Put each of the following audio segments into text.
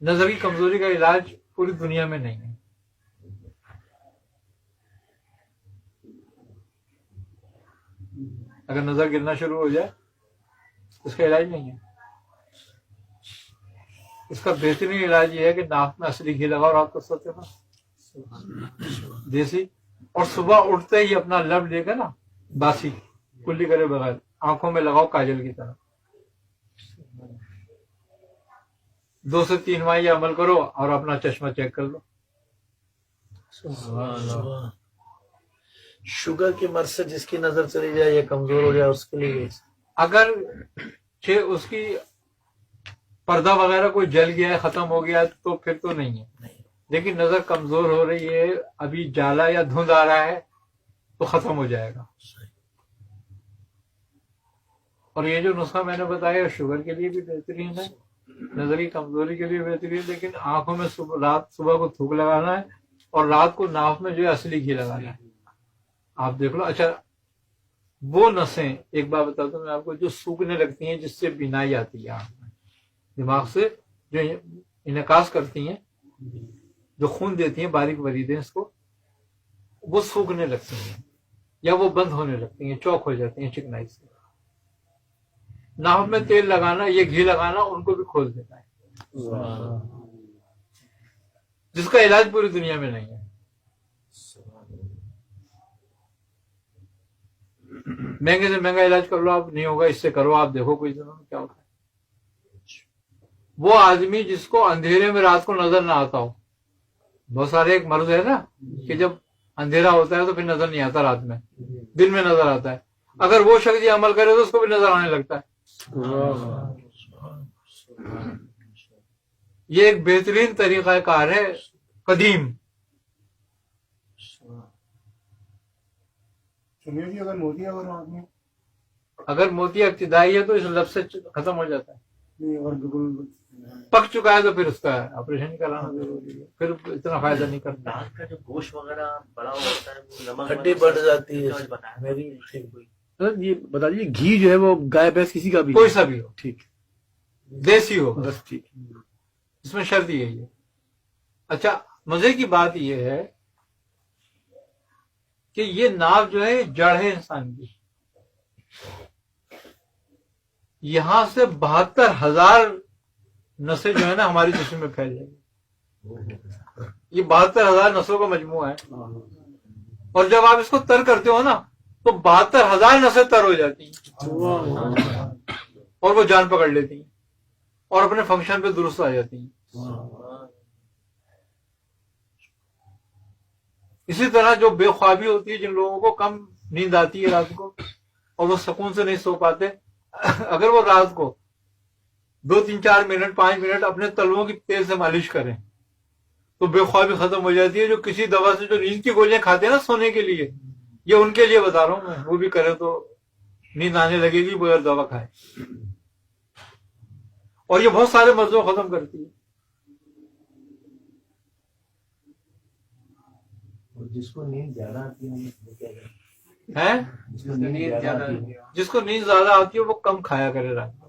نظر کی کمزوری کا علاج پوری دنیا میں نہیں ہے. اگر نظر گرنا شروع ہو جائے اس کا علاج نہیں ہے. اس کا بہترین علاج یہ ہے کہ ناک میں اصلی گھی لگاؤ رات کو سوتے وقت دیسی، اور صبح اٹھتے ہی اپنا لب لے کر نا باسی کلی کرے بغیر آنکھوں میں لگاؤ کاجل کی طرح. 2 سے 3 ماہ یہ عمل کرو اور اپنا چشمہ چیک کر لو. شوگر کی مرض سے جس کی نظر چلی جائے یا کمزور ہو جائے اس کے لیے اگر اس کی پردہ وغیرہ کوئی جل گیا ہے ختم ہو گیا تو پھر تو نہیں ہے، لیکن نظر کمزور ہو رہی ہے ابھی جالا یا دھند آ رہا ہے تو ختم ہو جائے گا. اور یہ جو نسخہ میں نے بتایا شوگر کے لیے بھی بہترین ہے، نظری کمزوری کے لیے بہترین، لیکن آنکھوں میں صبح کو تھوک لگانا ہے اور رات کو ناف میں جو ہے اصلی گھی لگانا ہے. آپ دیکھ لو. اچھا وہ نسیں ایک بار بتاتا ہوں میں آپ کو جو سوکھنے لگتی ہیں جس سے بینائی آتی ہے آنکھ میں، دماغ سے جو انعکاس کرتی ہیں جو خون دیتی ہیں باریک وریدیں اس کو، وہ سوکھنے لگتی ہیں یا وہ بند ہونے لگتی ہیں، چوک ہو جاتی ہیں چکنائی سے. ناف میں تیل لگانا یہ گھی لگانا ان کو بھی کھول دیتا ہے، جس کا علاج پوری دنیا میں نہیں ہے. مہنگے سے مہنگا علاج کر لو آپ نہیں ہوگا، اس سے کرو آپ دیکھو کوئی دنوں میں کیا ہوتا ہے. وہ آدمی جس کو اندھیرے میں رات کو نظر نہ آتا ہو، بہت سارے ایک مرض ہے نا کہ جب اندھیرا ہوتا ہے تو پھر نظر نہیں آتا، رات میں دن میں نظر آتا ہے. اگر وہ شخص یہ عمل کرے تو اس کو بھی نظر آنے لگتا ہے. یہ ایک بہترین طریقہ کار ہے قدیم. اگر موتیا ابتدائی ہے تو اس لفظ سے ختم ہو جاتا ہے، پک چکا ہے تو پھر اس کا آپریشن کرانا ضروری ہے، پھر اتنا فائدہ نہیں کرتا. دانت کا جو گوشت وغیرہ بڑا ہوتا ہے وہ نمک ہڈی بڑھ جاتی ہے. میری یہ بتا دیجیے گھی جو ہے وہ گائے بھینس کسی کا بھی کوئی سا بھی ہو، ٹھیک دیسی ہو بس ٹھیک. اس میں شرط یہ ہے. اچھا مزے کی بات یہ ہے کہ یہ ناف جو ہے جڑ ہے انسان کی، یہاں سے 72,000 نسیں جو ہے نا ہماری جسم میں پھیل جائیں گی. یہ 72,000 نسوں کا مجموعہ ہے، اور جب آپ اس کو تر کرتے ہو نا تو 72,000 نسیں تر ہو جاتی ہیں اور وہ جان پکڑ لیتی ہیں اور اپنے فنکشن پہ درست آ جاتی ہیں. اسی طرح جو بے خوابی ہوتی ہے، جن لوگوں کو کم نیند آتی ہے رات کو اور وہ سکون سے نہیں سو پاتے، اگر وہ رات کو 2 3 4 منٹ 5 منٹ اپنے تلووں کی تیل سے مالش کریں تو بے خوابی ختم ہو جاتی ہے. جو کسی دوا سے جو نیند کی گولیاں کھاتے ہیں نا سونے کے لیے، یہ ان کے لیے بتا رہا ہوں میں، وہ بھی کرے تو نیند آنے لگے گی بغیر دوا کھائے، اور یہ بہت سارے مرضوں کو ختم کرتی ہے. جس کو نیند زیادہ آتی ہے جس کو نیند زیادہ آتی ہے وہ کم کھایا کرے رات کو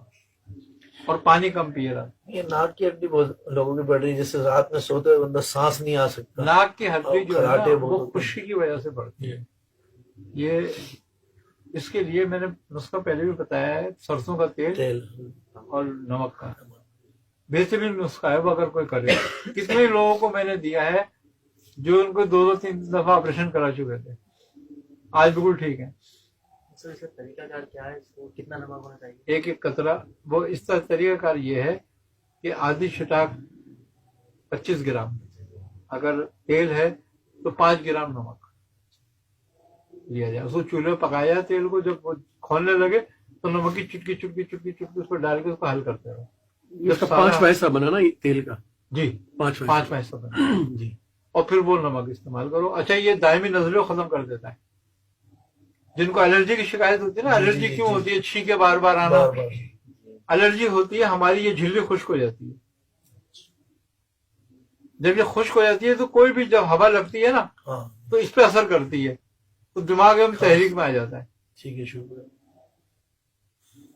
اور پانی کم پیے رات. یہ ناک کی ہڈی بہت لوگوں کی بڑھ رہی ہے، جس سے رات میں سوتے ہوئے بندہ سانس نہیں آ سکتا. ناک کی ہڈی جو ہے کھراٹے نا بہت وہ ہوتے ہیں. خشکی کی وجہ سے بڑھتی ہے. یہ اس کے لیے میں نے نسخہ پہلے بھی بتایا ہے، سرسوں کا تیل اور نمک کا بہترین نسخہ ہے. وہ اگر کوئی کرے، کتنے لوگوں کو میں نے دیا ہے جو ان کو 2 3 دفعہ آپریشن کرا چکے تھے، آج بالکل ٹھیک ہے. سر اس کا طریقہ کار کیا ہے؟ اس کو کتنا نمک ہونا چاہیے؟ ایک ایک قطرہ. وہ اس طرح طریقہ کار یہ ہے کہ آدھی چھٹاک 25 گرام، اگر تیل ہے تو 5 گرام نمک لیا جائے، اس کو چولہے پہ پکایا جائے. تیل کو جب وہ کھولنے لگے تو نمک کی چٹکی چٹکی چٹکی چٹکی اس پر ڈال کے اس کو حل کرتے رہو. اس کا 5 حصہ بنا نا یہ تیل کا، جی 5 5 جی، اور پھر وہ نمک استعمال کرو. اچھا یہ دائمی نزلے کو ختم کر دیتا ہے. جن کو الرجی کی شکایت ہوتی ہے نا، الرجی کیوں ہوتی ہے؟ چھینکے بار بار آنا، الرجی ہوتی ہے ہماری یہ جھلی خشک ہو جاتی ہے. جب یہ خشک ہو جاتی ہے تو کوئی بھی جب ہوا لگتی ہے نا تو اس پہ اثر کرتی ہے تو دماغ میں تحریک میں آ جاتا ہے. ٹھیک ہے، شکریہ.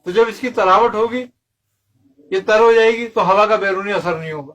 تو جب اس کی تراوٹ ہوگی، یہ تر ہو جائے گی تو ہوا کا بیرونی اثر نہیں ہوگا.